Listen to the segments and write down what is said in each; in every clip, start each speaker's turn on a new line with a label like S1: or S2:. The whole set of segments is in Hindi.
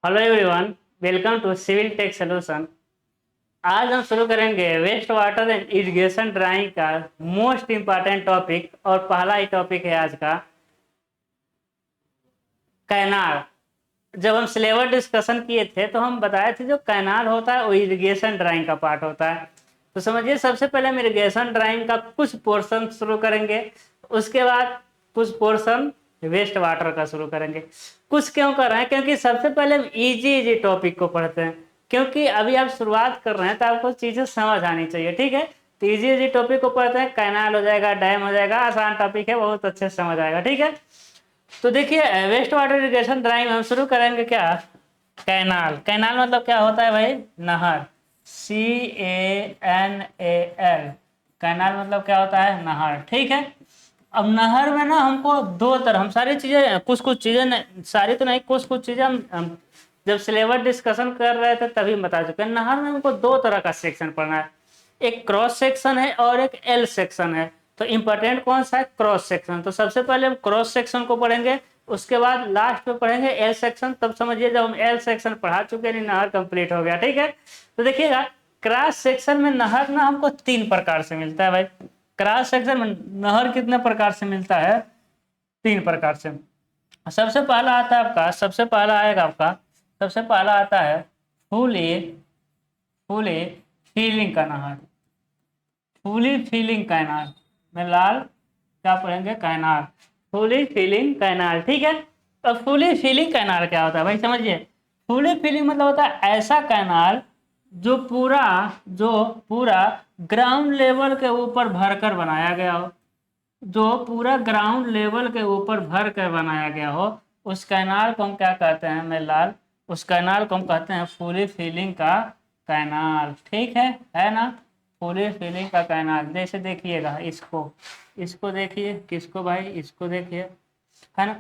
S1: Hello everyone, welcome to Civil Tech Solution. आज हम शुरू करेंगे waste water and irrigation drawing का मोस्ट इम्पॉर्टेंट टॉपिक। और पहला ही टॉपिक है आज का कैनाल। जब हम सिलेबस डिस्कशन किए थे तो हम बताए थे जो कैनाल होता है वो इरिगेशन ड्राइंग का पार्ट होता है। तो समझिए, सबसे पहले हम इरिगेशन ड्राइंग का कुछ पोर्शन शुरू करेंगे, उसके बाद कुछ पोर्शन वेस्ट वाटर का शुरू करेंगे। कुछ क्यों कर रहे हैं? क्योंकि सबसे पहले हम इजी इजी टॉपिक को पढ़ते हैं, क्योंकि अभी आप शुरुआत कर रहे हैं तो आपको चीजें समझ आनी चाहिए। ठीक है, तो इजी इजी टॉपिक को पढ़ते हैं। कैनाल हो जाएगा, डैम हो जाएगा, आसान टॉपिक है, बहुत अच्छे से समझ आएगा। ठीक है, तो देखिए वेस्ट वाटर इरिगेशन ड्राइंग हम शुरू करेंगे क्या? कैनाल। कैनाल मतलब क्या होता है भाई? नहर। CANAL। कैनाल मतलब क्या होता है? नहर। ठीक है, अब नहर में ना हमको दो तरह, हम सारी चीजें कुछ कुछ चीजें सारी तो नहीं, कुछ कुछ चीजें हम जब सिलेबस डिस्कशन कर रहे थे तभी बता चुके हैं। नहर में हमको दो तरह का सेक्शन पढ़ना है, एक क्रॉस सेक्शन है और एक एल सेक्शन है। तो इंपॉर्टेंट कौन सा है? Cross section. तो सबसे पहले हम क्रॉस सेक्शन को पढ़ेंगे, उसके बाद लास्ट में पढ़ेंगे एल सेक्शन। तब समझिए जब हम एल सेक्शन पढ़ा चुके हैं, नहर कंप्लीट हो गया। ठीक है, तो देखिएगा क्रॉस सेक्शन में नहर ना हमको तीन प्रकार से मिलता है भाई। क्रॉस सेक्शन में नहर कितने प्रकार से मिलता है? तीन प्रकार से। सबसे पहला आता है आपका, सबसे पहला आएगा आपका, सबसे पहला आता है फुली फुली फीलिंग का नहर। फुली फीलिंग कैनाल में लाल क्या पढ़ेंगे? कैनाल। Fully feeling canal. ठीक है, तो फुली फीलिंग कैनाल क्या होता है भाई? समझिए, फुली फीलिंग मतलब होता है ऐसा कैनाल जो पूरा ग्राउंड लेवल के ऊपर भरकर बनाया गया हो। जो पूरा ग्राउंड लेवल के ऊपर भर कर बनाया गया हो, उस कैनाल को हम क्या कहते हैं? मैं लाल, उस कैनाल को हम कहते हैं फुली फीलिंग का कैनाल। ठीक है ना? फुली फीलिंग का कैनाल। जैसे देखिएगा, इसको इसको देखिए, किसको भाई? इसको देखिए, है ना?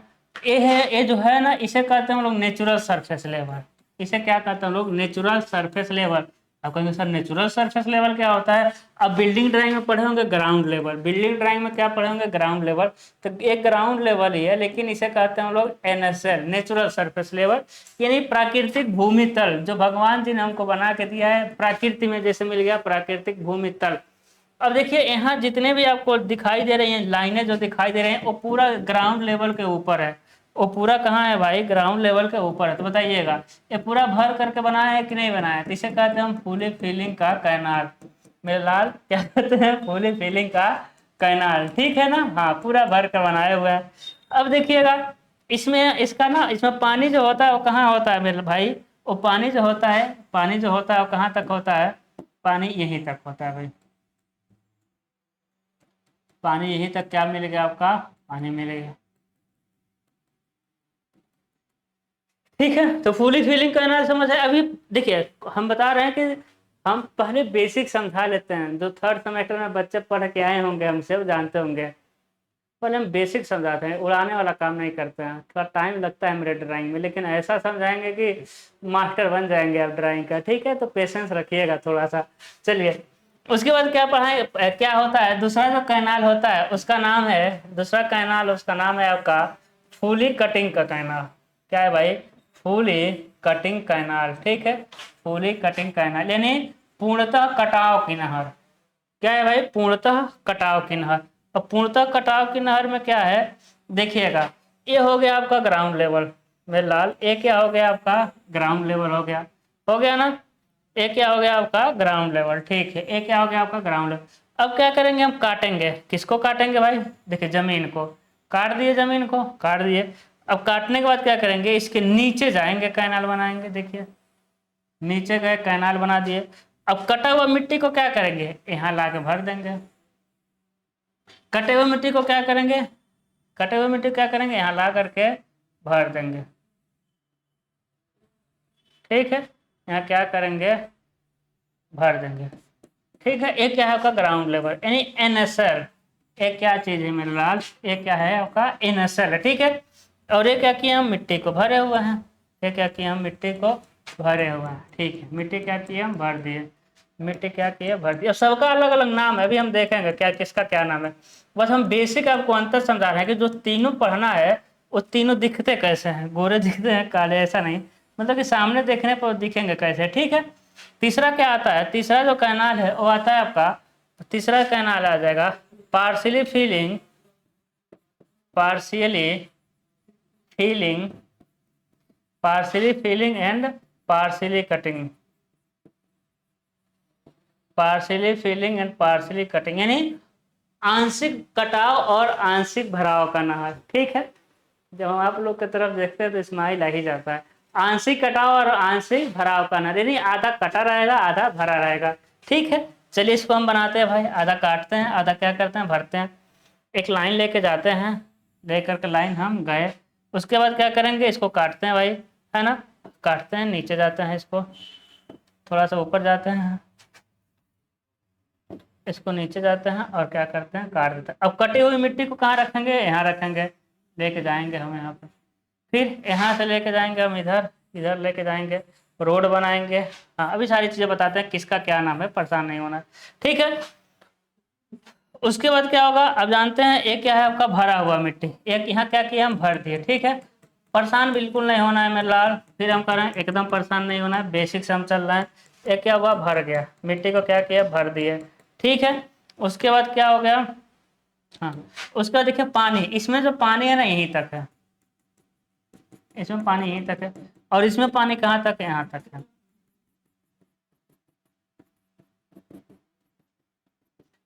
S1: ये है, ये जो है ना, इसे कहते हैं हम लोग नेचुरल सरफेस लेवल। इसे क्या कहते हैं हम लोग? Natural surface level. आप कहेंगे सर नेचुरल सरफेस लेवल क्या होता है? अब बिल्डिंग ड्राइंग में पढ़े होंगे ग्राउंड लेवल, बिल्डिंग ड्राइंग में क्या पढ़े होंगे? Ground level. तो एक ग्राउंड लेवल ही है, लेकिन इसे कहते हैं हम लोग NSL, नेचुरल सरफेस लेवल, यानी प्राकृतिक भूमि तल, जो भगवान जी ने हमको बना के दिया है प्रकृति में, जैसे मिल गया प्राकृतिक भूमि तल। अब देखिए यहाँ जितने भी आपको दिखाई दे रही हैं लाइनें, जो दिखाई दे रही हैं, वो पूरा ग्राउंड लेवल के ऊपर है। वो पूरा कहाँ है भाई? ग्राउंड लेवल के ऊपर है। तो बताइएगा ये पूरा भर करके बनाया है कि नहीं बनाया? तो इसे कहते हैं हम फुली फीलिंग का कैनाल। मेरे लाल, क्या कहते हैं? फुली फीलिंग का कैनाल। ठीक है ना? हाँ, पूरा भर कर बनाया हुआ है। अब देखिएगा इसमें, इसका ना, इसमें पानी जो होता है वो कहाँ होता है मेरे भाई? वो पानी जो होता है, पानी जो होता है वो कहाँ तक होता है? पानी यहीं तक होता है भाई। पानी यहीं तक क्या मिलेगा आपका? पानी मिलेगा। ठीक है, तो फुली फीलिंग करना समझ है। अभी देखिए हम बता रहे हैं कि हम पहले बेसिक समझा लेते हैं। जो थर्ड सेमेस्टर में बच्चे पढ़ के आए होंगे हमसे, वो जानते होंगे। पहले हम बेसिक समझाते हैं, उड़ाने वाला काम नहीं करते हैं। थोड़ा टाइम लगता है मेरे ड्राइंग में, लेकिन ऐसा समझाएंगे कि मास्टर बन जाएंगे आप ड्राइंग का। ठीक है, तो पेशेंस रखिएगा थोड़ा सा। चलिए, उसके बाद क्या पढ़ाए, क्या होता है? दूसरा जो कैनाल होता है उसका नाम है, दूसरा कैनाल उसका नाम है आपका फुली कटिंग का कैनाल। क्या है भाई? Fully cutting canal. ठीक है, फुली कटिंग कैनाल यानी पूर्णतः कटाव की नहर। क्या है भाई? पूर्णतः कटाव की नहर। अब पूर्णतः कटाव की नहर में क्या है? देखिएगा, ये हो गया आपका ग्राउंड लेवल मेरे लाल। ये क्या हो गया आपका? ग्राउंड लेवल हो गया ना? ये क्या हो गया आपका? Ground level. ठीक है, ये क्या हो गया आपका? Ground level. अब क्या करेंगे? हम काटेंगे। किसको काटेंगे भाई? देखिए, जमीन को काट दिए, जमीन को काट दिए। अब काटने के बाद क्या करेंगे? इसके नीचे जाएंगे, कैनाल बनाएंगे। देखिए, नीचे गए, कैनाल बना दिए। अब कटा हुआ मिट्टी को क्या करेंगे? यहाँ ला के भर देंगे। कटे हुए मिट्टी को क्या करेंगे? कटे हुए मिट्टी को क्या करेंगे? यहाँ ला करके भर देंगे। ठीक है, यहाँ क्या करेंगे? भर देंगे। ठीक है, एक क्या है आपका? ग्राउंड लेवल यानी NSL। एक क्या चीज है मेरे लाल? एक क्या है आपका? NSL है। ठीक है, और ये क्या किया? हम मिट्टी को भरे हुए हैं। ये क्या किया? हम मिट्टी को भरे हुए हैं। ठीक है, मिट्टी क्या किया? हम भर दिए। मिट्टी क्या किया? भर दिया। सबका अलग अलग नाम है, अभी हम देखेंगे क्या किसका क्या नाम है। बस हम बेसिक आपको अंतर समझा रहे हैं कि जो तीनों पढ़ना है वो तीनों दिखते कैसे हैं। गोरे दिखते हैं, काले, ऐसा नहीं। मतलब कि सामने देखने पर दिखेंगे कैसे, ठीक है। तीसरा क्या आता है, तीसरा जो कैनाल है वो आता है आपका, तीसरा कैनाल आ जाएगा partially feeling, partially feeling, partially feeling and partially cutting, partially feeling and partially cutting, यानी आंशिक कटाव और आंशिक भराव का नहर, ठीक है। जब हम आप लोग की तरफ देखते हैं तो स्माइल आ ही जाता है। आंशिक कटाव और आंशिक भराव का नहर, यानी आधा कटा रहेगा आधा भरा रहेगा, ठीक है। चलिए इसको हम बनाते हैं भाई, आधा काटते हैं आधा क्या करते हैं भरते हैं। एक लाइन लेके जाते हैं, लेकर के लाइन हम गए, उसके बाद क्या करेंगे, इसको काटते हैं भाई, है ना। काटते हैं, नीचे जाते हैं, इसको थोड़ा सा ऊपर जाते हैं, इसको नीचे जाते हैं और क्या करते हैं, काट देते हैं। अब कटी हुई मिट्टी को कहाँ रखेंगे, यहाँ रखेंगे, लेके जाएंगे हम यहाँ पर, फिर यहाँ से लेके जाएंगे हम इधर, इधर लेके जाएंगे, रोड बनाएंगे। हाँ अभी सारी चीजें बताते हैं किसका क्या नाम है, परेशान नहीं होना, ठीक है। उसके बाद क्या होगा, अब जानते हैं एक क्या है आपका भरा हुआ मिट्टी, एक यहाँ क्या किया हम भर दिए, ठीक है। परेशान बिल्कुल नहीं होना है मेरे लाल, फिर हम करें एकदम परेशान नहीं होना है, बेसिक से हम चल रहे हैं। एक क्या हुआ, भर गया मिट्टी को, क्या किया भर दिए, ठीक है। उसके बाद क्या हो गया, हाँ उसके बाद देखिए पानी, इसमें जो पानी है ना यहीं तक है, इसमें पानी यहीं तक है, और इसमें पानी कहाँ तक है, यहाँ तक है,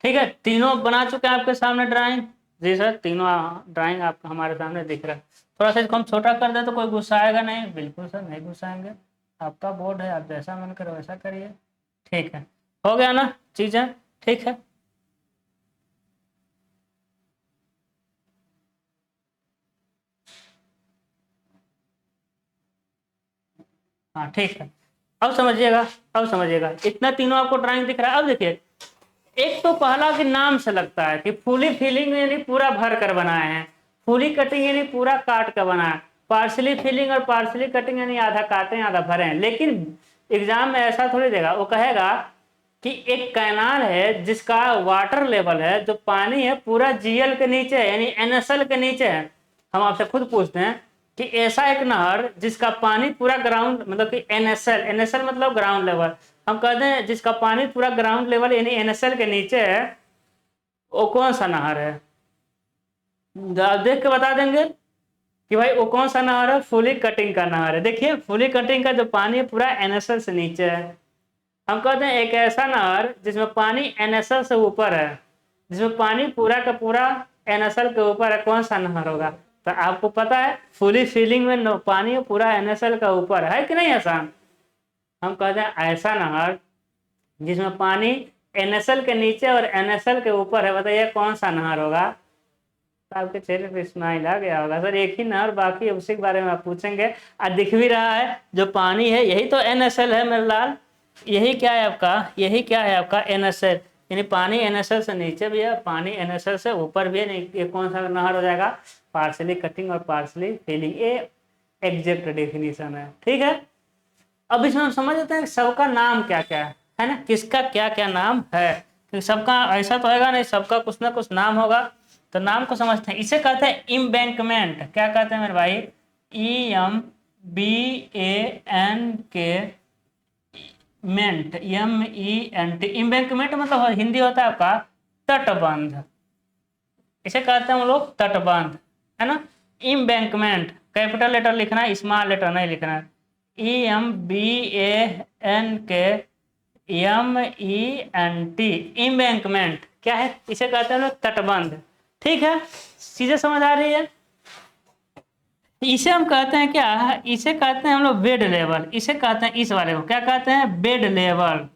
S1: ठीक है। तीनों बना चुके हैं आपके सामने ड्राइंग, जी सर तीनों ड्राइंग आपको हमारे सामने दिख रहा है। थोड़ा सा इसको हम छोटा कर दें तो कोई गुस्सा आएगा नहीं, बिल्कुल सर नहीं गुस्साएंगे, आपका बोर्ड है, आप जैसा मन करे वैसा करिए, ठीक है। हो गया ना चीजें, ठीक है। हाँ ठीक है, अब समझिएगा, अब समझिएगा, इतना तीनों आपको ड्राइंग दिख रहा है। अब देखिए एक तो पहला के नाम से लगता है कि फुली फिलिंग यानी पूरा भर कर बनाए हैं, फुली कटिंग यानी पूरा काट कर बनाया, पार्सली फिलिंग और पार्सली कटिंग यानी आधा काटे हैं आधा भरे हैं। लेकिन एग्जाम में ऐसा थोड़ी देगा, वो कहेगा कि एक कैनाल है जिसका वाटर लेवल है, जो पानी है पूरा जीएल के नीचे है यानी एनएसएल के नीचे है। हम आपसे खुद पूछते हैं कि ऐसा एक नहर जिसका पानी पूरा ग्राउंड मतलब कि एनएसएल, एनएसएल मतलब ग्राउंड लेवल, हम कहते हैं जिसका पानी पूरा ग्राउंड लेवल यानी एनएसएल के नीचे है, वो कौन सा नहर है। आप देख के बता देंगे कि भाई वो कौन सा नहर है, फुली कटिंग का नहर है। देखिए फुली कटिंग का जो पानी है पूरा एनएसएल से नीचे है। हम कहते हैं एक ऐसा नहर जिसमें पानी एनएसएल से ऊपर है, जिसमें पानी पूरा का पूरा एनएसएल के ऊपर है, कौन सा नहर होगा। तो आपको पता है फुली फिलिंग में पानी पूरा एनएसएल का ऊपर है कि नहीं आसान। हम कहते हैं ऐसा नहर जिसमें पानी एनएसएल के नीचे और एनएसएल के ऊपर है, बताइए कौन सा नहर होगा। तो आपके चेहरे पे स्माइल आ गया होगा, सर एक ही नहर बाकी है उसी के बारे में आप पूछेंगे, और दिख भी रहा है जो पानी है यही तो एनएसएल है मेरे लाल, यही क्या है आपका, यही क्या है आपका एनएसएल, यानी पानी एनएसएल से नीचे भी है पानी एनएसएल से ऊपर भी है, ये कौन सा नहर हो जाएगा, पार्सली कटिंग और पार्सली फिलिंग, ये एग्जैक्ट डेफिनेशन है, ठीक है। अब इसमें हम समझ लेते हैं सबका नाम क्या क्या है ना, किसका क्या क्या नाम है, क्योंकि सबका ऐसा तो होगा नहीं, सबका कुछ ना कुछ नाम होगा, तो नाम को समझते हैं। इसे कहते हैं इम्बैंकमेंट, क्या कहते हैं मेरे भाई, EMBANK मेंट, MENT, इम्बैंकमेंट मतलब हिंदी होता है आपका तटबंध, इसे कहते हैं हम लोग तटबंध, है ना। इम्बैंकमेंट कैपिटल लेटर लिखना है, स्मॉल लेटर नहीं लिखना है, EMBANKMENT, इम्बैंकमेंट क्या है, इसे कहते हैं लोग तटबंध, ठीक है। चीजें समझ आ रही है। इसे हम कहते हैं क्या, इसे कहते हैं हम लोग बेड लेवल, इसे कहते हैं इस वाले को क्या कहते हैं, bed level,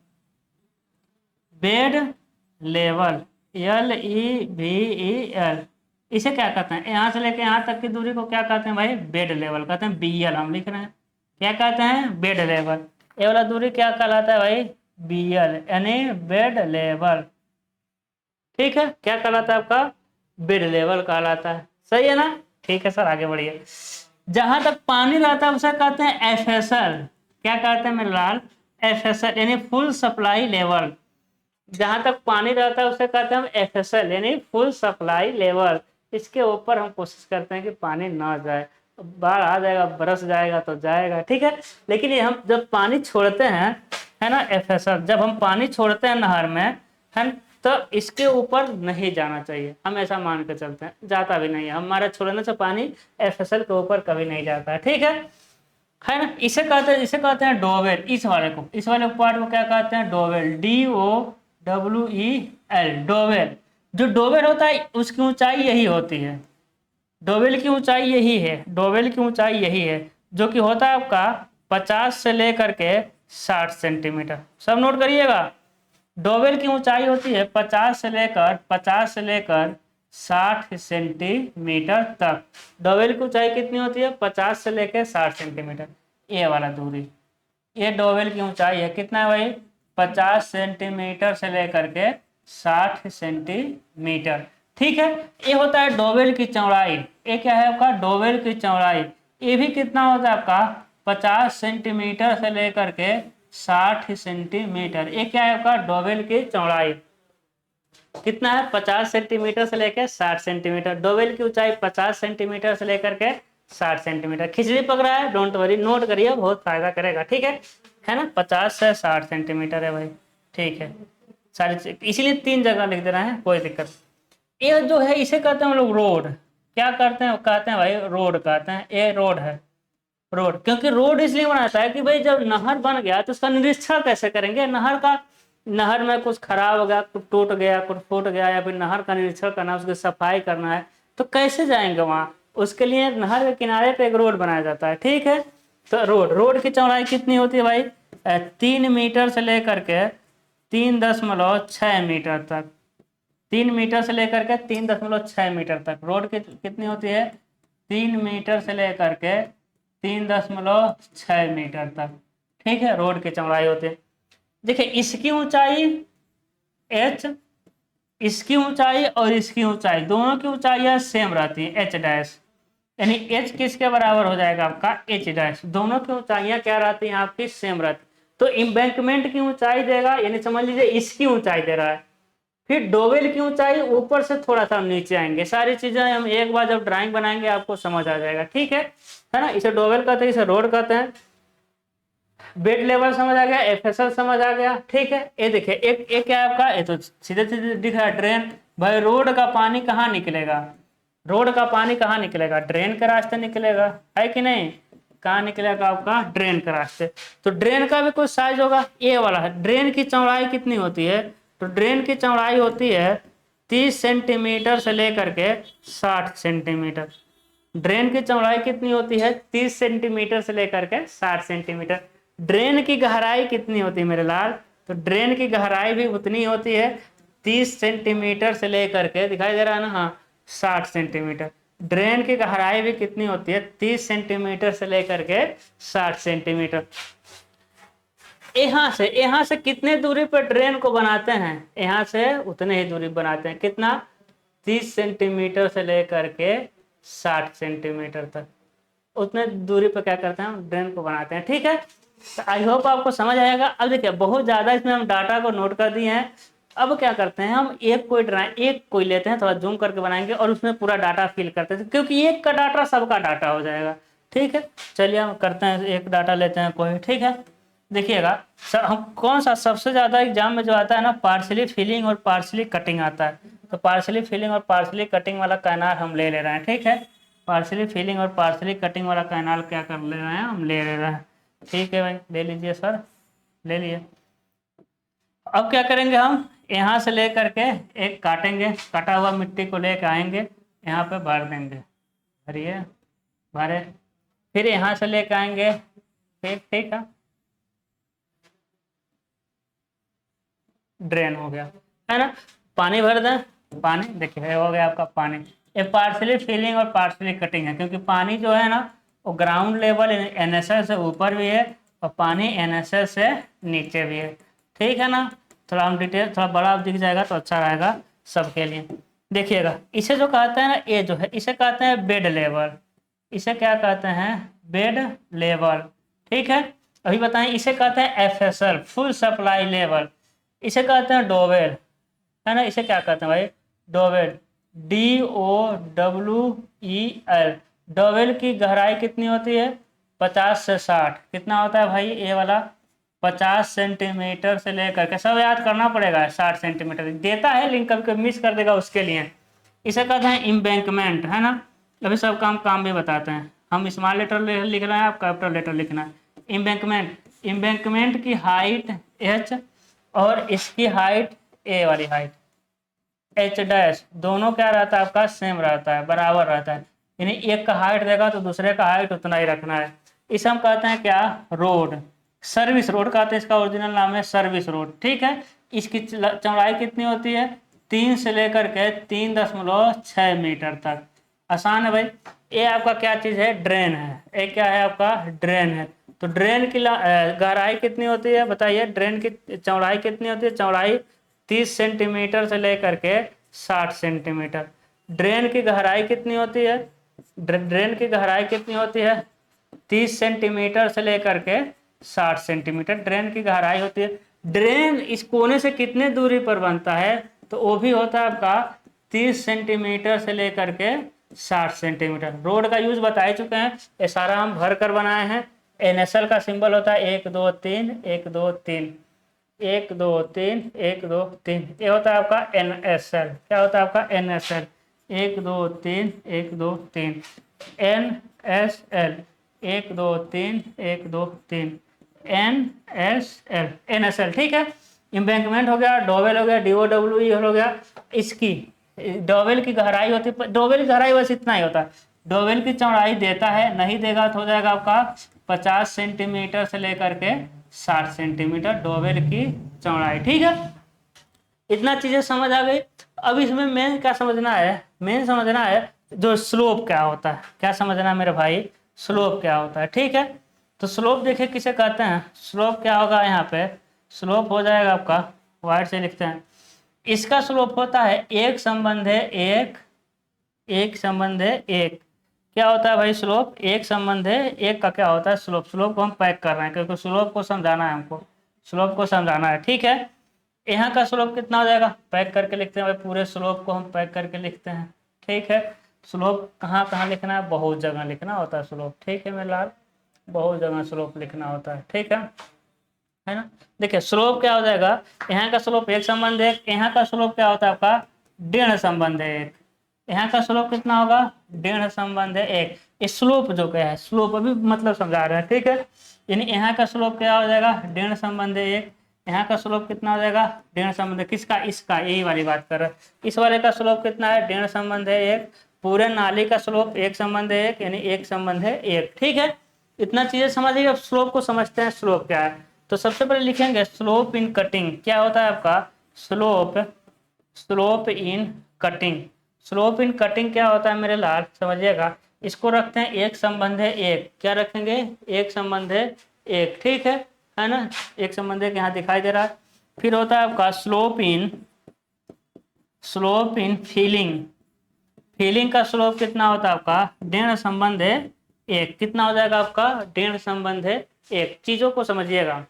S1: bed level, LEVEL, इसे क्या कहते हैं, यहाँ से लेके यहाँ तक की दूरी को क्या कहते हैं भाई, बेड लेवल कहते हैं, BL हम लिख रहे हैं, क्या कहते हैं बेड लेवल। ये वाला दूरी क्या कहलाता है भाई, BL यानी बेड लेवल, ठीक है। क्या कहलाता है आपका, बेड लेवल कहलाता है, सही है ना, ठीक है सर आगे बढ़िए। जहां तक पानी रहता है उसे कहते हैं FSL, क्या कहते हैं मेरे लाल, FSL यानी फुल सप्लाई लेवल, जहां तक पानी रहता है उसे कहते हैं हम FSL यानी फुल सप्लाई लेवल, इसके ऊपर हम कोशिश करते हैं कि पानी ना जाए। बाढ़ आ जाएगा, बरस जाएगा तो जाएगा, ठीक है। लेकिन ये हम जब पानी छोड़ते हैं, है ना, एफएसएल जब हम पानी छोड़ते हैं नहर में, है, तो इसके ऊपर नहीं जाना चाहिए, हम ऐसा मान के चलते हैं, जाता भी नहीं है, हमारा छोड़ने से पानी एफएसएल के ऊपर कभी नहीं जाता है, ठीक है ना। इसे कहते हैं डोवेल। इस वाले पार्ट को क्या कहते हैं, डोवेल, DOWEL, डोवेल। जो डोवेल होता है उसकी ऊंचाई यही होती है, डोवेल की ऊंचाई यही है, डोवेल की ऊंचाई यही है, जो कि होता है आपका 50 से लेकर के 60 सेंटीमीटर। सब नोट करिएगा, डोवेल की ऊंचाई होती है 50 से लेकर 60 सेंटीमीटर तक। डोवेल की ऊंचाई कितनी होती है, 50 से लेकर 60 सेंटीमीटर, ये वाला दूरी, ये डोवेल की ऊंचाई है। कितना है भाई, 50 सेंटीमीटर से लेकर के 60 सेंटीमीटर, ठीक है। ये होता है डोवेल की चौड़ाई। ये क्या है आपका, डोवेल की चौड़ाई। ये भी कितना होता है आपका, 50 सेंटीमीटर से लेकर के 60 सेंटीमीटर। ये क्या है आपका, डोवेल की चौड़ाई। कितना है, 50 सेंटीमीटर से लेकर 60 सेंटीमीटर। डोवेल की ऊंचाई 50 सेंटीमीटर से लेकर के 60 सेंटीमीटर। खिचड़ी पक रहा है, डोंट वरी, नोट करिए, बहुत फायदा करेगा, ठीक है ना। 50 से 60 सेंटीमीटर है भाई, ठीक है। सारी इसीलिए 3 जगह लिख दे रहे हैं, कोई दिक्कत। ये जो है इसे कहते हैं हम लोग रोड। क्या करते हैं, कहते हैं भाई रोड कहते हैं, ये रोड है, रोड। क्योंकि रोड इसलिए बनाता है कि भाई जब नहर बन गया तो उसका निरीक्षण कैसे करेंगे, नहर का, नहर में कुछ खराब हो गया, कुछ टूट गया, कुछ फूट गया, या फिर नहर का निरीक्षण करना है, उसकी सफाई करना है, तो कैसे जाएंगे वहां, उसके लिए नहर के किनारे पे एक रोड बनाया जाता है, ठीक है। तो रोड की चौड़ाई कितनी होती है भाई, 3 मीटर से लेकर के 3.6 मीटर तक। 3 मीटर से लेकर के 3.6 मीटर तक रोड की कितनी होती है, 3 मीटर से लेकर के 3.6 मीटर तक, ठीक है, रोड की चौड़ाई होती है। देखिए इसकी ऊंचाई h, इसकी ऊंचाई और इसकी ऊंचाई, दोनों की ऊंचाइयां सेम रहती है, h डैश, यानी h किसके बराबर हो जाएगा आपका, h डैश। दोनों की ऊंचाइयां क्या रहती हैं आपकी, सेम रहती। तो एम्बैंकमेंट की ऊंचाई देगा, यानी समझ लीजिए इसकी ऊंचाई दे रहा है, फिर डोवेल की ऊंचाई ऊपर से थोड़ा सा नीचे आएंगे। सारी चीजें हम एक बार जब ड्राइंग बनाएंगे आपको समझ आ जाएगा, ठीक है ना। इसे डोवेल कहते हैं, इसे रोड कहते हैं। बेड लेवल समझ आ गया, एफएसएल समझ आ गया, ठीक है। ये देखिए एक क्या है आपका, ये तो सीधे सीधे दिख रहा है ड्रेन। भाई रोड का पानी कहाँ निकलेगा, रोड का पानी कहाँ निकलेगा, ड्रेन के रास्ते निकलेगा, है कि नहीं। कहाँ निकलेगा आपका, ड्रेन के रास्ते। तो ड्रेन का भी कुछ साइज होगा, ये वाला है। ड्रेन की चौड़ाई कितनी होती है, तो ड्रेन की चौड़ाई होती है 30 सेंटीमीटर से लेकर के 60 सेंटीमीटर। ड्रेन की चौड़ाई कितनी होती है, 30 सेंटीमीटर से लेकर के 60 सेंटीमीटर। ड्रेन की गहराई कितनी होती है मेरे लाल, तो ड्रेन की गहराई भी उतनी होती है, 30 सेंटीमीटर से लेकर के, दिखाई दे रहा है ना, हाँ, 60 सेंटीमीटर। ड्रेन की गहराई भी कितनी होती है, 30 सेंटीमीटर से लेकर के 60 सेंटीमीटर। यहाँ से कितने दूरी पर ड्रेन को बनाते हैं, यहाँ से उतने ही दूरी बनाते हैं, कितना, 30 सेंटीमीटर से लेकर के 60 सेंटीमीटर तक, उतने दूरी पर क्या करते हैं, ड्रेन को बनाते हैं, ठीक है। तो आई होप आपको समझ आएगा। अब देखिए बहुत ज़्यादा इसमें हम डाटा को नोट कर दिए हैं। अब क्या करते हैं, हम एक कोई लेते हैं, थोड़ा जूम करके बनाएंगे और उसमें पूरा डाटा फिल करते हैं, क्योंकि एक का डाटा सबका डाटा हो जाएगा, ठीक है। चलिए हम करते हैं, एक डाटा लेते हैं कोई, ठीक है। देखिएगा हम कौन सा सबसे ज़्यादा एग्जाम में जो आता है ना, पार्शली फिलिंग और पार्शली कटिंग आता है। तो पार्शली फिलिंग और पार्शली कटिंग वाला कैनाल हम ले रहे हैं, ठीक है। पार्शली फिलिंग और पार्शली कटिंग वाला कैनाल क्या कर ले रहे हैं, हम ले रहे हैं, ठीक है भाई, ले लीजिए सर, ले लिए। अब क्या करेंगे, हम यहाँ से ले करके एक काटेंगे, कटा हुआ मिट्टी को लेके आएंगे, यहाँ पे भर देंगे, भरिए, भरे, फिर यहाँ से लेके आएंगे, ठीक है, ड्रेन हो गया, है ना। पानी भर दें, पानी देखिए हो गया आपका पानी। ये पार्शली फिलिंग और पार्शली कटिंग है, क्योंकि पानी जो है ना वो ग्राउंड लेवल एनएसएस से ऊपर भी है और पानी एनएसएस से नीचे भी है, ठीक है ना। थोड़ा हम डिटेल थोड़ा बड़ा दिख जाएगा तो अच्छा रहेगा सबके लिए। देखिएगा इसे जो कहते हैं ना, ये जो है इसे कहते हैं बेड लेवल, इसे क्या कहते हैं, बेड लेवल, ठीक है। अभी बताएं, इसे कहते हैं एफएसएल, फुल सप्लाई लेवल। इसे कहते हैं डोवेल, है ना। इसे क्या कहते हैं भाई, डोवेल, DOWEL, डोवेल की गहराई कितनी होती है? 50 से 60। कितना होता है भाई ये वाला? 50 सेंटीमीटर से लेकर के, सब याद करना पड़ेगा, 60 सेंटीमीटर देता है लेकिन कभी कभी मिस कर देगा, उसके लिए इसे कहते हैं इम्बैंकमेंट, है ना। अभी सब काम भी बताते हैं। हम स्मॉल लेटर लिखना है, आप कैपिटल लेटर लिखना है। इम्बैंकमेंट की हाइट h और इसकी हाइट a वाली हाइट h डैश, दोनों क्या रहता है आपका? सेम रहता है, बराबर रहता है। यानी एक का हाइट देगा तो दूसरे का हाइट उतना ही रखना है। इसे हम कहते हैं क्या? रोड। सर्विस रोड कहते हैं, इसका ओरिजिनल नाम है सर्विस रोड, ठीक है। इसकी चौड़ाई कितनी होती है? 3 से लेकर के 3.6 मीटर तक। आसान है भाई। ये आपका क्या चीज़ है? ड्रेन है। ये क्या है आपका? ड्रेन है। तो ड्रेन की गहराई कितनी होती है बताइए? ड्रेन की चौड़ाई कितनी होती है? चौड़ाई 30 सेंटीमीटर से लेकर के 60 सेंटीमीटर। ड्रेन की गहराई कितनी होती है? ड्रेन की गहराई कितनी होती है? 30 सेंटीमीटर से लेकर के 60 सेंटीमीटर ड्रेन की गहराई होती है। ड्रेन इस कोने से कितने दूरी पर बनता है? तो वो भी होता है आपका 30 सेंटीमीटर से लेकर के 60 सेंटीमीटर। रोड का यूज बता ही चुके हैं, ये सारा हम भर कर बनाए हैं। NSL का सिंबल होता है 1 2 3 1 2 3 1 2 3 1 2 3। ये होता है आपका NSL। क्या होता है आपका? NSL 1 2 3 1 2 3 NSL 1 2 3 1 2 3 NSL, ठीक है। इम्बैंकमेंट हो गया, डोवेल हो गया, DOWE हो गया। इसकी डोवेल की गहराई होती है, डोवेल की गहराई बस इतना ही होता है। डोवेल की चौड़ाई देता है, नहीं देगा तो हो जाएगा आपका 50 सेंटीमीटर से लेकर के 60 सेंटीमीटर डोवेल की चौड़ाई, ठीक है। इतना चीजें समझ आ गई। अब इसमें मेन क्या समझना है? मेन समझना है जो स्लोप क्या होता है। क्या समझना है मेरे भाई? स्लोप क्या होता है, ठीक है। तो स्लोप देखिए किसे कहते हैं। स्लोप क्या होगा यहाँ पे? स्लोप हो जाएगा आपका, वाइट से लिखते हैं, इसका स्लोप होता है एक संबंध है एक, एक संबंध है एक। क्या होता है भाई स्लोप? एक संबंध है एक का क्या होता है? स्लोप। स्लोप को हम पैक कर रहे हैं क्योंकि स्लोप को समझाना है हमको, स्लोप को समझाना है, ठीक है। यहाँ का स्लोप कितना हो जाएगा? पैक करके लिखते हैं भाई, पूरे स्लोप को हम पैक करके लिखते हैं, ठीक है। स्लोप कहाँ कहाँ लिखना है? बहुत जगह लिखना होता है स्लोप, ठीक है मेरे लाल, बहुत जगह स्लोप लिखना होता है, ठीक है ना। देखिए स्लोप क्या हो जाएगा? यहाँ का स्लोप एक संबंध है, यहाँ का स्लोप क्या होता है आपका? डेढ़ संबंध है एक। यहाँ का स्लोप कितना होगा? डेढ़ संबंध है एक। इस स्लोप जो क्या है, स्लोप अभी मतलब समझा रहे हैं, ठीक है। यानी यहाँ का स्लोप क्या हो जाएगा? डेढ़ संबंध है एक। यहाँ का स्लोप कितना हो जाएगा? डेढ़ संबंध है किसका? इसका, यही वाली बात कर रहे हैं। इस वाले का स्लोप कितना है? डेढ़ संबंध है एक। पूरे नाली का स्लोप एक संबंध है एक, यानी एक संबंध है एक, ठीक है। इतना चीजें समझिए। अब स्लोप को समझते हैं, स्लोप क्या है। तो सबसे पहले लिखेंगे स्लोप इन कटिंग। क्या होता है आपका? Slope, slope in cutting. Slope in cutting क्या होता है मेरे लाल? समझिएगा। इसको रखते हैं एक संबंध है एक। क्या रखेंगे? एक संबंध है एक, ठीक है ना। एक संबंध है यहाँ दिखाई दे रहा है। फिर होता है आपका slope in, slope in feeling. Feeling का स्लोप कितना होता है आपका? डेढ़ संबंध है एक। कितना हो जाएगा आपका? डेढ़ संबंध है एक। चीजों को समझिएगा।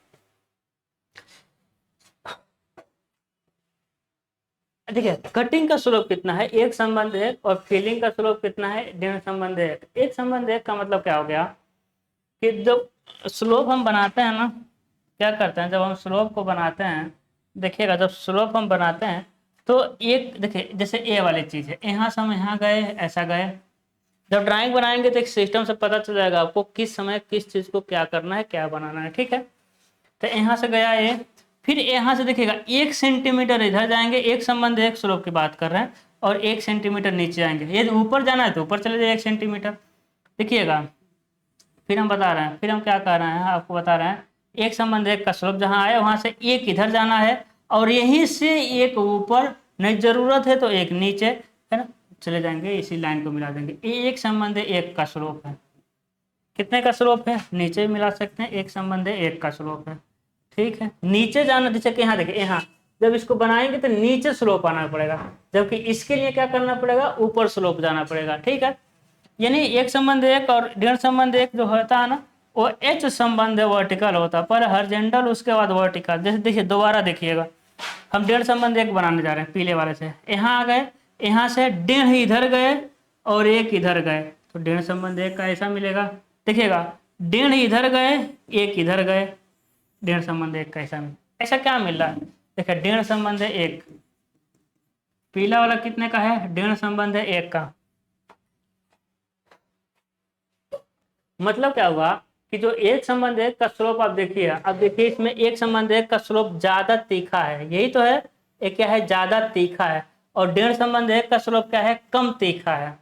S1: देखिए कटिंग का स्लोप कितना है? एक संबंध है। और फीलिंग का स्लोप कितना है? डेढ़ संबंध है। एक संबंध एक का मतलब क्या हो गया कि जब स्लोप हम बनाते हैं ना, क्या करते हैं जब हम स्लोप को बनाते हैं, देखिएगा जब स्लोप हम बनाते हैं तो एक देखिए जैसे ए वाली चीज है, यहाँ से हम यहाँ गए, ऐसा गए। जब ड्राइंग बनाएंगे तो एक सिस्टम से पता चल जाएगा आपको किस समय किस चीज को क्या करना है, क्या बनाना है, ठीक है। तो यहाँ से गया ये, फिर यहाँ से देखिएगा 1 सेंटीमीटर इधर जाएंगे, एक संबंध एक स्लोप की बात कर रहे हैं, और 1 सेंटीमीटर नीचे आएंगे। यदि ऊपर जाना है तो ऊपर चले जाए 1 सेंटीमीटर, देखिएगा। फिर हम बता रहे हैं, फिर हम क्या कर रहे हैं आपको बता रहे हैं, एक संबंध एक का स्लोप जहाँ आए वहां से एक इधर जाना है, और यहीं से एक ऊपर, नहीं जरूरत है तो एक नीचे, है ना, चले जाएंगे, इसी लाइन को मिला देंगे। ये एक संबंध एक का स्लोप है। कितने का स्लोप है? नीचे मिला सकते हैं, एक संबंध एक का स्लोप है, ठीक है। नीचे जाना, जैसे कि यहाँ देखिए, यहाँ जब इसको बनाएंगे तो नीचे स्लोप आना पड़ेगा, जबकि इसके लिए क्या करना पड़ेगा? ऊपर स्लोप जाना पड़ेगा, ठीक है। यानी एक संबंध एक और डेढ़ संबंध एक जो होता है ना, वो एच संबंध वर्टिकल होता है, पर हॉरिजॉन्टल उसके बाद वर्टिकल। जैसे देखिए दोबारा देखिएगा, हम डेढ़ संबंध एक बनाने जा रहे हैं पीले वाले से, यहाँ आ गए, यहाँ से डेढ़ इधर गए और एक इधर गए, तो ऋण संबंध एक का ऐसा मिलेगा। देखिएगा, ऋण इधर गए, एक इधर गए, ऋण संबंध एक का ऐसा ऐसा क्या मिल रहा है? देखिए ऋण संबंध है एक, पीला वाला कितने का है? ऋण संबंध है एक का। मतलब क्या हुआ कि जो एक संबंध एक का स्लोप आप देखिए, अब देखिए इसमें एक संबंध एक का स्लोप ज्यादा तीखा है, यही तो है, एक क्या है? ज्यादा तीखा है। और ऋण संबंध एक का स्लोप क्या है? कम तीखा है।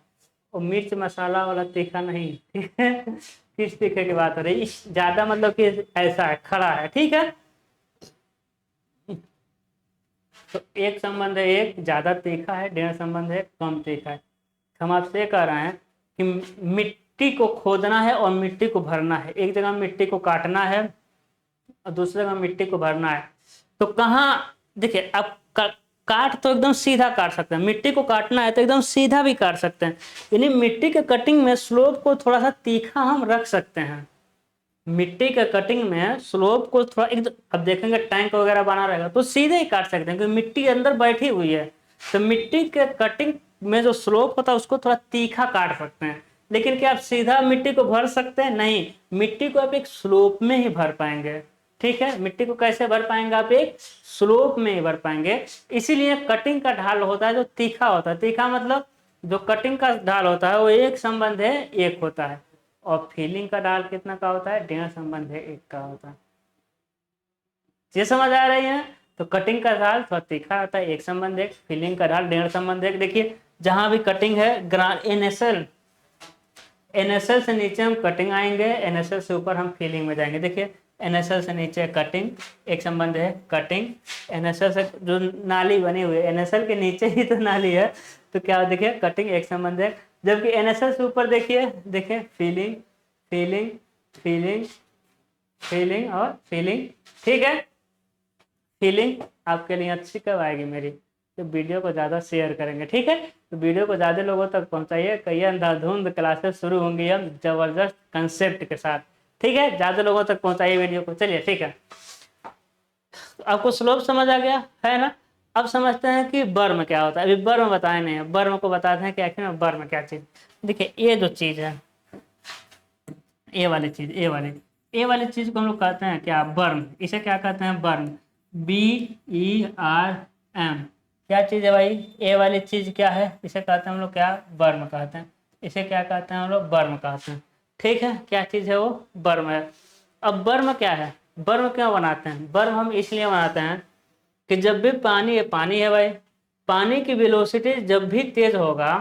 S1: और मिर्च मसाला वाला तीखा नहीं, ठीक है? किस तीखे की बात हो रही है? ज्यादा मतलब कि ऐसा है, खड़ा है, ठीक है? तो एक संबंध है एक ज्यादा तीखा है, ऋण संबंध है कम तीखा है। हम आपसे कह रहे हैं कि मिट्टी को खोदना है और मिट्टी को भरना है, एक जगह मिट्टी को काटना है और दूसरी जगह मिट्टी को भरना है। तो कहाँ, देखिए अब काट तो एकदम सीधा काट सकते हैं, मिट्टी को काटना है तो एकदम सीधा भी काट सकते हैं, यानी मिट्टी के कटिंग में स्लोप को थोड़ा सा तीखा हम रख सकते हैं। मिट्टी के कटिंग में स्लोप को थोड़ा एकदम, अब देखेंगे टैंक वगैरह बना रहेगा तो सीधे ही काट सकते हैं क्योंकि मिट्टी अंदर बैठी हुई है। तो मिट्टी के कटिंग में जो स्लोप होता है उसको थोड़ा तीखा काट सकते हैं। लेकिन क्या आप सीधा मिट्टी को भर सकते हैं? नहीं, मिट्टी को आप एक स्लोप में ही भर पाएंगे, ठीक है? मिट्टी को कैसे भर पाएंगे? आप एक स्लोप में ही भर पाएंगे। इसीलिए कटिंग का ढाल होता है जो तीखा होता है। तीखा मतलब जो कटिंग का ढाल होता है वो एक संबंध है एक होता है, और फीलिंग का ढाल कितना का होता है? ऋण संबंध है एक का होता है। ये समझ आ रही है? तो कटिंग का ढाल थोड़ा तीखा होता है, एक संबंध एक, फीलिंग का ढाल ऋण संबंध एक। देखिए जहां भी कटिंग है, एनएसएल, एनएसएल से नीचे हम कटिंग आएंगे, एनएसएल से ऊपर हम फीलिंग में जाएंगे। देखिए एनएसएल से नीचे कटिंग, एक संबंध है कटिंग। एनएसएल से जो नाली बनी हुई है, एनएसएल के नीचे ही तो नाली है, तो क्या देखिए कटिंग एक संबंध है। जबकि एनएसएल से ऊपर देखिए, देखिए फीलिंग, फीलिंग, फीलिंग, फीलिंग और फीलिंग, ठीक है? फीलिंग आपके लिए अच्छी कब आएगी मेरी? तो वीडियो को ज़्यादा शेयर करेंगे, ठीक है? तो वीडियो को ज़्यादा लोगों तक पहुंचाइए। कई अंधाधुंध क्लासेस शुरू होंगी हम जबरदस्त कंसेप्ट के साथ, ठीक है? ज़्यादा लोगों तक पहुंचाइए वीडियो को। चलिए ठीक है, तो आपको स्लोप समझ आ गया है ना? अब समझते हैं कि बर्म क्या होता है। अभी बर्म बताए नहीं है, बर्म को बताते हैं कि आखिर में बर्म क्या चीज़। देखिए ये जो चीज़ है, ए वाली चीज़, ए वाली चीज़ को हम लोग कहते हैं क्या? बर्म। इसे क्या कहते हैं? बर्म, BERM। क्या चीज़ है भाई? ए वाली चीज़ क्या है? इसे कहते हैं हम लोग क्या? बर्म कहते हैं। इसे क्या कहते हैं हम लोग? बर्म कहते हैं, ठीक है? क्या चीज़ है वो? बर्म है। अब बर्म क्या है? बर्म क्यों बनाते हैं? बर्म हम इसलिए बनाते हैं कि जब भी पानी है भाई, पानी की वेलोसिटी जब भी तेज होगा,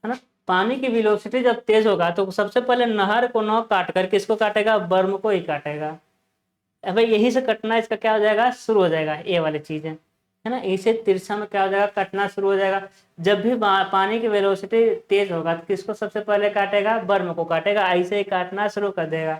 S1: है ना? पानी की वेलोसिटी जब तेज होगा तो सबसे पहले नहर को न काट कर किसको काटेगा? बर्म को ही काटेगा। अब भाई यही से कटना इसका क्या हो जाएगा? शुरू हो जाएगा। ये वाली चीज है ना? इसे तिरछा में क्या हो जाएगा? कटना शुरू हो जाएगा। जब भी पानी की वेलोसिटी तेज होगा तो किसको सबसे पहले काटेगा? बर्म को काटेगा, ऐसे ही काटना शुरू कर देगा।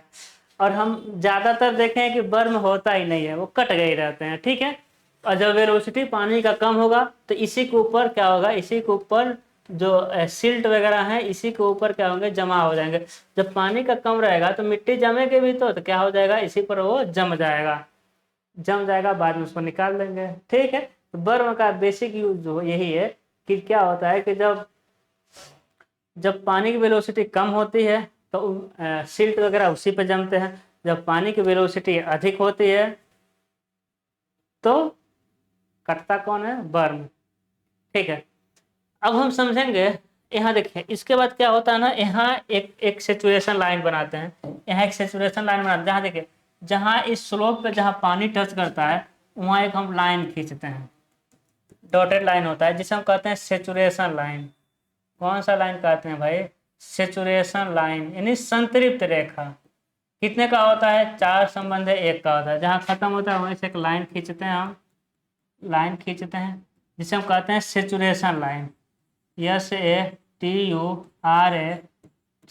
S1: और हम ज्यादातर देखें कि बर्म होता ही नहीं है, वो कट गए रहते हैं, ठीक है? और जब वेलोसिटी पानी का कम होगा तो इसी के ऊपर क्या होगा? इसी के ऊपर जो सिल्ट वगैरह है इसी के ऊपर क्या होंगे? जमा हो जाएंगे। जब पानी का कम रहेगा तो मिट्टी जमेगी भी, तो क्या हो जाएगा? इसी पर वो जम जाएगा, जम जाएगा, बाद में उसको निकाल लेंगे, ठीक है? तो बर्म का बेसिक यूज जो यही है कि क्या होता है कि जब जब पानी की वेलोसिटी कम होती है तो सिल्ट वगैरह उसी पे जमते हैं। जब पानी की वेलोसिटी अधिक होती है तो कटता कौन है? बर्म, ठीक है? अब हम समझेंगे। यहाँ देखिए इसके बाद क्या होता है ना, यहाँ एक एक सेचुरेशन लाइन बनाते हैं। यहाँ एक सेचुरेशन लाइन बनाते हैं, जहाँ देखिए जहाँ इस स्लोप पे जहाँ पानी टच करता है वहाँ एक हम लाइन खींचते हैं, डॉटेड लाइन होता है जिसे हम कहते हैं सेचुरेशन लाइन। कौन सा लाइन कहते हैं भाई? सेचुरेशन लाइन, यानी संतृप्त रेखा। कितने का होता है? 4 संबंध है एक का होता है। जहाँ खत्म होता है वहीं से एक लाइन खींचते हैं हम, लाइन खींचते हैं जिसे हम कहते हैं सेचुरेशन लाइन। SATURA,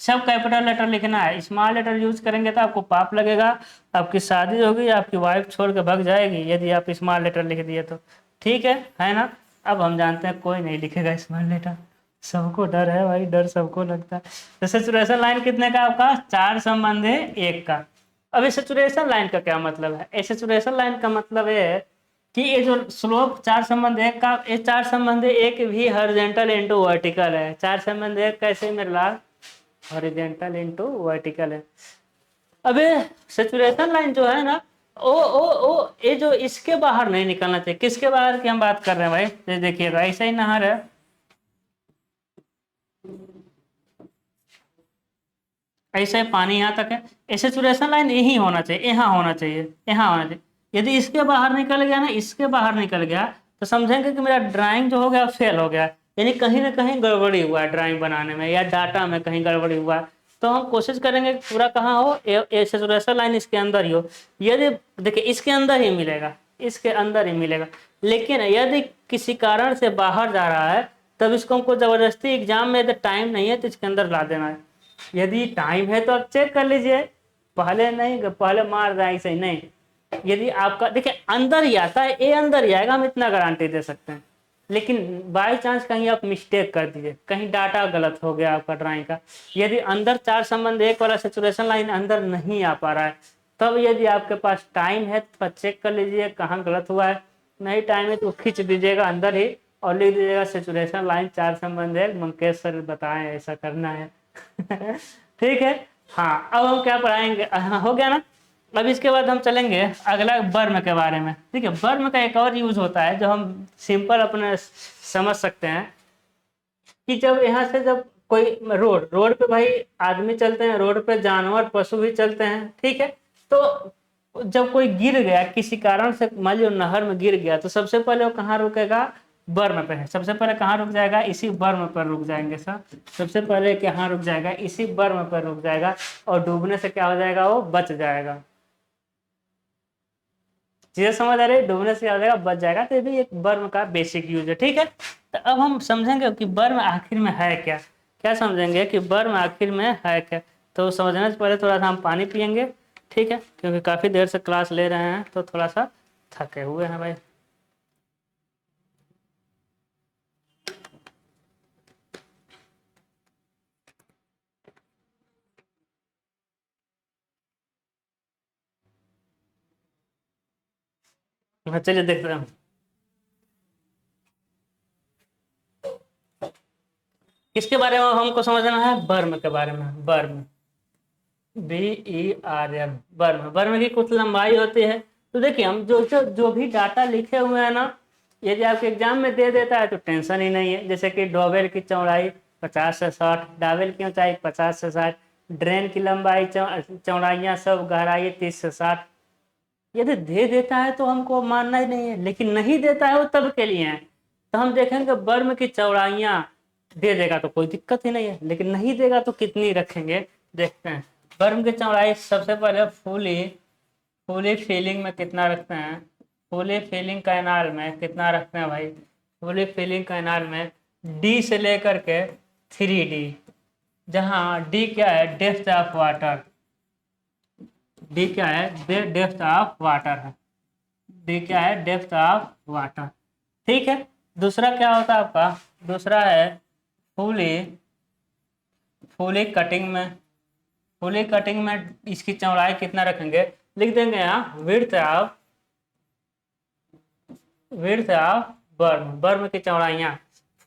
S1: सब कैपिटल लेटर लिखना है। स्मॉल लेटर यूज करेंगे तो आपको पाप लगेगा, आपकी शादी होगी, आपकी वाइफ छोड़ के भाग जाएगी यदि आप स्मॉल लेटर लिख दिए तो, ठीक है ना? अब हम जानते हैं कोई नहीं लिखेगा स्मॉल लेटर, सबको डर है भाई, डर सबको लगता है। तो सेचुरेशन लाइन कितने का आपका? 4 संबंध है एक का। अब सेचुरेशन लाइन का क्या मतलब है? सेचुरेशन लाइन का मतलब है कि ये जो स्लोप चार संबंध एक का, ये चार संबंध एक भी हॉरिजॉन्टल इंटू वर्टिकल है। चार संबंध एक कैसे मेरे लाल, हॉरिजॉन्टल इंटू वर्टिकल है। अबे सेचुरेशन लाइन जो है ना, ओ ये जो इसके बाहर नहीं निकलना चाहिए। किसके बाहर की हम बात कर रहे हैं भाई, ये देखिएगा ऐसा ही नहर है, ऐसे ही पानी यहाँ तक है, ये सेचुरेशन लाइन यही होना चाहिए, यहाँ होना चाहिए, यहाँ होना चाहिए। यदि इसके बाहर निकल गया ना, इसके बाहर निकल गया, तो समझेंगे कि मेरा ड्राइंग जो हो गया फेल हो गया, यानी कहीं ना कहीं गड़बड़ी हुआ है ड्राइंग बनाने में, या डाटा में कहीं गड़बड़ी हुआ है। तो हम कोशिश करेंगे कि पूरा कहाँ हो, ये सेचुरेशन लाइन इसके अंदर ही हो। यदि देखिए इसके अंदर ही मिलेगा, इसके अंदर ही मिलेगा, लेकिन यदि किसी कारण से बाहर जा रहा है, तब इसको हमको जबरदस्ती एग्जाम में यदि टाइम नहीं है तो इसके अंदर ला देना है। यदि टाइम है तो आप चेक कर लीजिए, पहले नहीं, पहले मार रहा है ऐसे ही नहीं। यदि आपका देखिए अंदर ही आता है, ये अंदर ही आएगा, हम इतना गारंटी दे सकते हैं। लेकिन बाय चांस कहीं आप मिस्टेक कर दीजिए, कहीं डाटा गलत हो गया आपका ड्राइंग का, यदि अंदर चार संबंध एक वाला सेचुरेशन लाइन अंदर नहीं आ पा रहा है, तब यदि आपके पास टाइम है तो चेक कर लीजिए कहाँ गलत हुआ है। नहीं टाइम है तो खींच दीजिएगा अंदर ही और लिख दीजिएगा सेचुरेशन लाइन चार संबंध एक, मंकेश सर बताएं ऐसा करना है। ठीक है। हाँ अब हम क्या पढ़ाएंगे, हाँ हो गया ना। अब इसके बाद हम चलेंगे अगला बर्म के बारे में। ठीक है, बर्म का एक और यूज होता है जो हम सिंपल अपने समझ सकते हैं, कि जब यहाँ से जब कोई रोड रोड पे भाई आदमी चलते हैं, रोड पे जानवर पशु भी चलते हैं, ठीक है। तो जब कोई गिर गया किसी कारण से, मान लो नहर में गिर गया, तो सबसे पहले वो कहाँ रुकेगा, बर्म पे है। सबसे पहले कहाँ रुक जाएगा, इसी बर्म पर रुक जाएंगे सर। सबसे पहले कहाँ रुक जाएगा, इसी बर्म पर रुक जाएगा, और डूबने से क्या हो जाएगा, वो बच जाएगा। चीजें समझ आ रही, डूबने से क्या हो जाएगा, बच जाएगा। तो ये भी एक बर्म का बेसिक यूज है। ठीक है, तो अब हम समझेंगे कि बर्म आखिर में है क्या। क्या समझेंगे कि बर्म आखिर में है क्या। तो समझने से पहले थोड़ा सा हम पानी पियेंगे, ठीक है, क्योंकि काफी देर से क्लास ले रहे हैं तो थोड़ा सा थके हुए हैं भाई। हाँ चलिए देखते हैं किसके बारे में हमको समझना है, बर्म के बारे में। बर्म, BERM, बर्म। बर्म की कुछ लंबाई होती है। तो देखिए हम जो भी डाटा लिखे हुए हैं ना, यदि आपके एग्जाम में दे देता है तो टेंशन ही नहीं है। जैसे कि डोवेल की चौड़ाई 50 से 60, डावेल की ऊंचाई 50 से 60, ड्रेन की लंबाई चौड़ाइयाँ सब गहराई 30 से 60। यदि दे देता है तो हमको मानना ही नहीं है, लेकिन नहीं देता है वो तब के लिए है। तो हम देखेंगे बर्म की चौड़ाइयाँ दे देगा तो कोई दिक्कत ही नहीं है, लेकिन नहीं देगा तो कितनी रखेंगे देखते हैं। बर्म की चौड़ाई सबसे पहले फुली फुली फीलिंग में कितना रखते हैं, फुली फीलिंग कैनाल में कितना रखते हैं भाई, फुली फीलिंग कैनाल में D से लेकर के 3D, जहाँ D क्या है, डेप्थ ऑफ वाटर। डी क्या है, डेप्थ ऑफ वाटर है। डी क्या है, डेप्थ ऑफ वाटर। ठीक है, दूसरा क्या होता है आपका, दूसरा है फुली फुली कटिंग में। फुली कटिंग में इसकी चौड़ाई कितना रखेंगे, लिख देंगे यहाँ विड्थ ऑफ बर्म। बर्म की चौड़ाइयाँ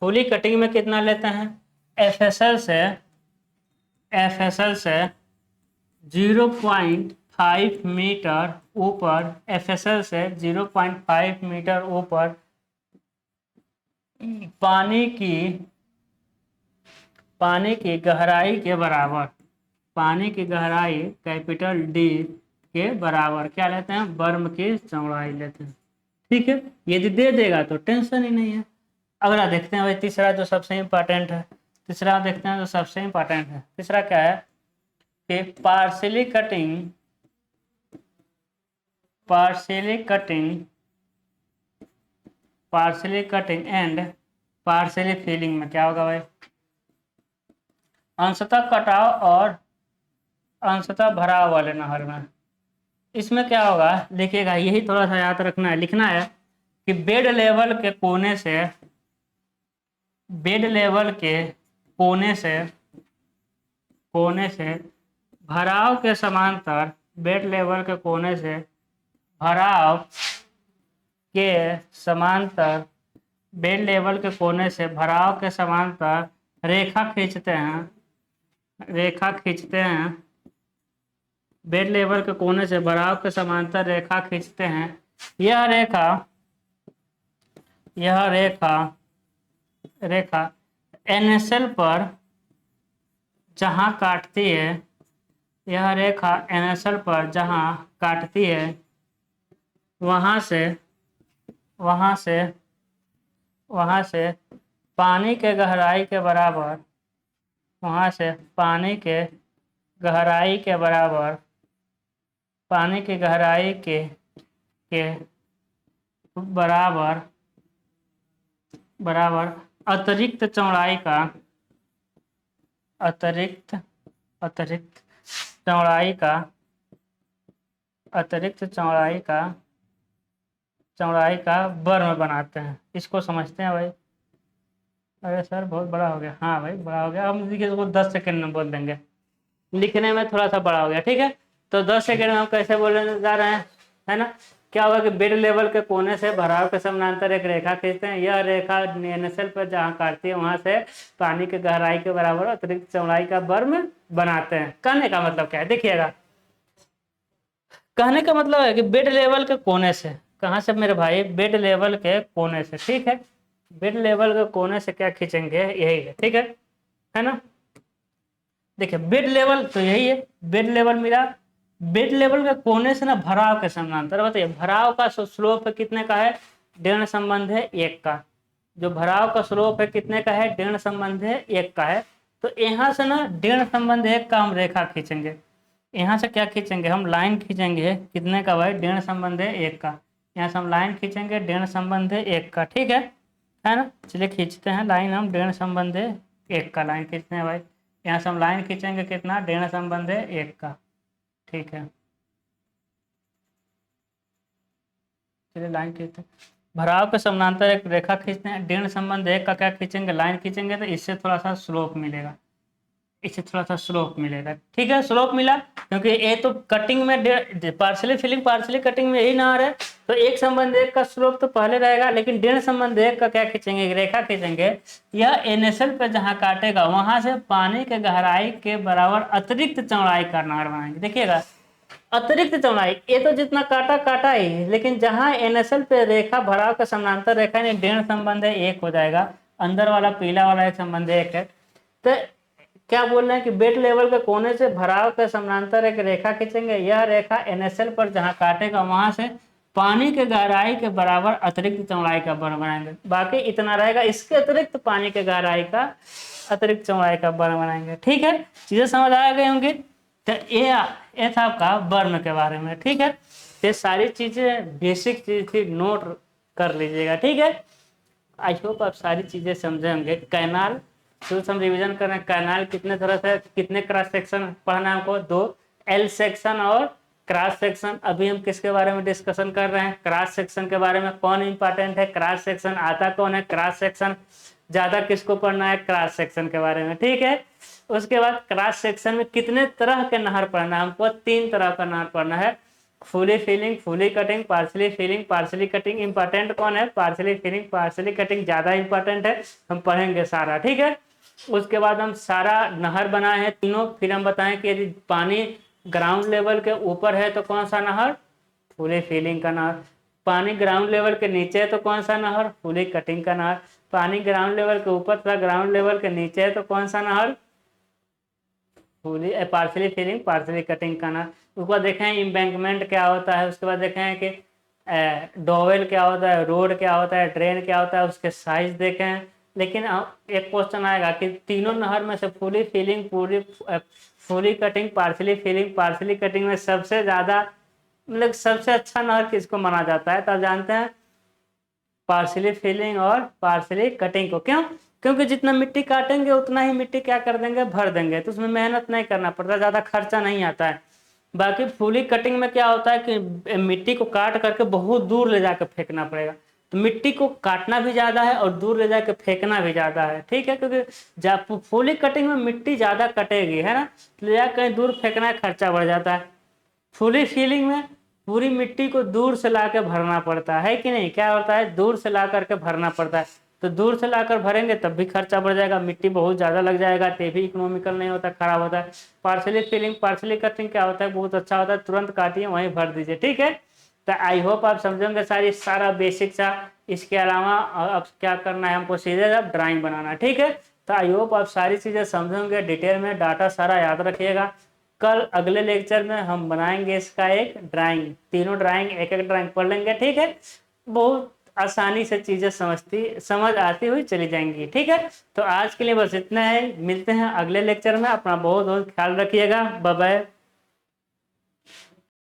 S1: फुली कटिंग में कितना लेते हैं, एफएसएल से 0.5 मीटर ऊपर, एफएसएल से 0.5 मीटर ऊपर पानी की गहराई के बराबर, पानी की गहराई कैपिटल D के बराबर क्या लेते हैं, बर्म की चौड़ाई लेते हैं। ठीक है, यदि दे देगा तो टेंशन ही नहीं है। अगला देखते हैं भाई, तीसरा जो सबसे इम्पोर्टेंट है, तीसरा देखते हैं जो सबसे इम्पोर्टेंट है। तीसरा क्या है कि partially cutting and partially filling में क्या होगा भाई, अंशतः कटाव और अंशतः भराव वाले नहर में। इसमें क्या होगा देखिएगा, यही थोड़ा सा याद रखना है, लिखना है कि बेड लेवल के कोने से भराव के समांतर, बेड लेवल के कोने से भराव के समांतर बेड लेवल के कोने से भराव के समांतर रेखा खींचते हैं बेड लेवल के कोने से भराव के समांतर रेखा खींचते हैं। यह रेखा NSL पर जहां काटती है, यह रेखा NSL पर जहां काटती है वहां से पानी के गहराई के बराबर बराबर अतिरिक्त चौड़ाई का वर्ग बनाते हैं। इसको समझते हैं भाई। अरे सर बहुत बड़ा हो गया। हाँ भाई बड़ा हो गया। हम इसको 10 सेकंड में बोल देंगे, लिखने में थोड़ा सा बड़ा हो गया। ठीक है, तो 10 सेकंड में हम कैसे बोलने जा रहे हैं, है ना। क्या होगा कि बेड लेवल के कोने से भराव के समानांतर एक रेखा खींचते हैं। यह रेखा NSL पर जहां काटती है वहां से पानी के गहराई के बराबर अतिरिक्त चौड़ाई का वर्ग बनाते हैं। कहने का मतलब क्या है, देखिएगा। कहने का मतलब है कि बेड लेवल के कोने से, कहां से मेरे भाई, बेड लेवल के कोने से। ठीक है, बेड लेवल के कोने से क्या खींचेंगे, यही है। ठीक है ना। देखिए बेड लेवल तो यही है, बेड लेवल मिला। बेड लेवल के कोने से ना भराव के समानांतर, बताइए भराव का स्लोप कितने का है, ऋण संबंध है 1 का। जो भराव का स्लोप है कितने का है, ऋण संबंध है 1 का है। तो यहाँ से ना ऋण संबंध 1 का हम रेखा खींचेंगे। यहाँ से क्या खींचेंगे, हम लाइन खींचेंगे कितने का भाई, ऋण संबंध है 1 का। यहाँ से हम लाइन खींचेंगे ऋण संबंध है 1 का। ठीक है ना। चलिए खींचते हैं लाइन, हम ऋण संबंध है 1 का लाइन खींचते हैं भाई। यहाँ से हम लाइन खींचेंगे कितना, ऋण संबंध है 1 का। ठीक है, चलिए लाइन खींचते हैं। भराव के समानांतर एक रेखा खींचते हैं, ऋण संबंध 1 का क्या खींचेंगे, लाइन खींचेंगे। तो इससे थोड़ा सा स्लोप मिलेगा, ठीक है, स्लोप मिला। क्योंकि ये तो कटिंग में पार्शली फिलिंग पार्शली कटिंग में यही नहर है, तो एक संबंध 1 का स्लोप तो पहले रहेगा। लेकिन ऋण संबंध 1 का क्या खींचेंगे, रेखा खींचेंगे। यह NSL पे जहां काटेगा वहां से पानी के गहराई के बराबर अतिरिक्त चौड़ाई का नहर बनाएंगे। देखिएगा अतिरिक्त चौड़ाई, ये तो जितना काटा ही, लेकिन जहां NSL पे रेखा भराव के समानांतर रेखा नहीं, ऋण संबंध है 1 हो जाएगा। अंदर वाला पीला वाला एक संबंध 1 है। तो क्या बोल रहे हैं कि बेड लेवल के कोने से भराव के समानांतर एक रेखा खींचेंगे। यह रेखा NSL पर जहां काटेगा वहां से पानी के गहराई के बराबर अतिरिक्त चौड़ाई का वर्ग बनाएंगे। बाकी इतना रहेगा, इसके अतिरिक्त पानी के गहराई का अतिरिक्त चौड़ाई का वर्ग बनाएंगे। ठीक है, चीजें समझ आ गई होंगी। तो ये था आपका वर्ग के बारे में। ठीक है, ये सारी चीजें बेसिक चीज थी, नोट कर लीजिएगा। ठीक है, आई होप आप सारी चीजें समझे होंगे। कैनाल शुरू से हम रिविजन कर रहे हैं। कैनाल कितने तरह से, कितने क्रॉस सेक्शन पढ़ना है हमको, 2 L सेक्शन और क्रॉस सेक्शन। अभी हम किसके बारे में डिस्कशन कर रहे हैं, क्रॉस सेक्शन के बारे में। कौन इंपॉर्टेंट है, क्रॉस सेक्शन आता कौन है, क्रॉस सेक्शन ज्यादा किसको पढ़ना है, क्रॉस सेक्शन के बारे में। ठीक है, उसके बाद क्रॉस सेक्शन में कितने तरह के नहर पढ़ना है हमको, 3 तरह का नहर पढ़ना है। Fully filling, fully cutting, partially filling, partially cutting. Important कौन है, पार्शली फिलिंग, पार्शली कटिंग ज्यादा इंपॉर्टेंट है, हम पढ़ेंगे सारा। ठीक है, उसके बाद हम सारा नहर बनाए हैं तीनों। फिर हम बताएं कि यदि पानी ग्राउंड लेवल के ऊपर है तो कौन सा नहर, फुली फिलिंग का नहर। पानी ग्राउंड लेवल के नीचे है तो कौन सा नहर, फुली कटिंग का नहर। पानी ग्राउंड लेवल के ऊपर तथा ग्राउंड लेवल के नीचे है तो कौन सा नहर, fully partially filling, partially cutting का नहर। उसके बाद देखें इम्बैंकमेंट क्या होता है। उसके बाद देखें कि डोवेल क्या होता है, रोड क्या होता है, ड्रेन क्या होता है, उसके साइज देखें। लेकिन एक क्वेश्चन आएगा कि तीनों नहर में से fully filling, fully cutting, partially filling, partially cutting में सबसे ज्यादा मतलब सबसे अच्छा नहर किसको माना जाता है, तो आप जानते हैं पार्शली फिलिंग और पार्शली कटिंग को। क्यों, क्योंकि जितना मिट्टी काटेंगे उतना ही मिट्टी क्या कर देंगे, भर देंगे। तो उसमें मेहनत नहीं करना पड़ता, ज्यादा खर्चा नहीं आता है। बाकी फुली कटिंग में क्या होता है कि मिट्टी को काट करके बहुत दूर ले जाकर फेंकना पड़ेगा। तो मिट्टी को काटना भी ज्यादा है और दूर ले जाकर फेंकना भी ज्यादा है। ठीक है, क्योंकि फुली कटिंग में मिट्टी ज्यादा कटेगी, है ना, तो ले जाकर कहीं दूर फेंकना, खर्चा बढ़ जाता है। फुली फिलिंग में पूरी मिट्टी को दूर से ला के भरना पड़ता है कि नहीं, क्या होता है, दूर से ला करके भरना पड़ता है। तो दूर से लाकर भरेंगे तब भी खर्चा बढ़ जाएगा, मिट्टी बहुत ज़्यादा लग जाएगा, ते भी इकोनॉमिकल नहीं होता, खराब होता है। पार्सली फिलिंग, पार्सली कटिंग क्या होता है, बहुत अच्छा होता है, तुरंत काटिए वहीं भर दीजिए, ठीक है। तो आई होप आप समझेंगे सारा बेसिक सा। इसके अलावा अब क्या करना है हमको, सीधे अब ड्राइंग बनाना, ठीक है। तो आई होप आप सारी चीज़ें समझेंगे डिटेल में, डाटा सारा याद रखिएगा। कल अगले लेक्चर में हम बनाएंगे इसका एक ड्राइंग, तीनों ड्राइंग, एक एक ड्राइंग पढ़ लेंगे, ठीक है। बहुत आसानी से चीज़ें समझ आती हुई चली जाएंगी, ठीक है। तो आज के लिए बस इतना है, मिलते हैं अगले लेक्चर में, अपना बहुत बहुत ख्याल रखिएगा, बाय बाय।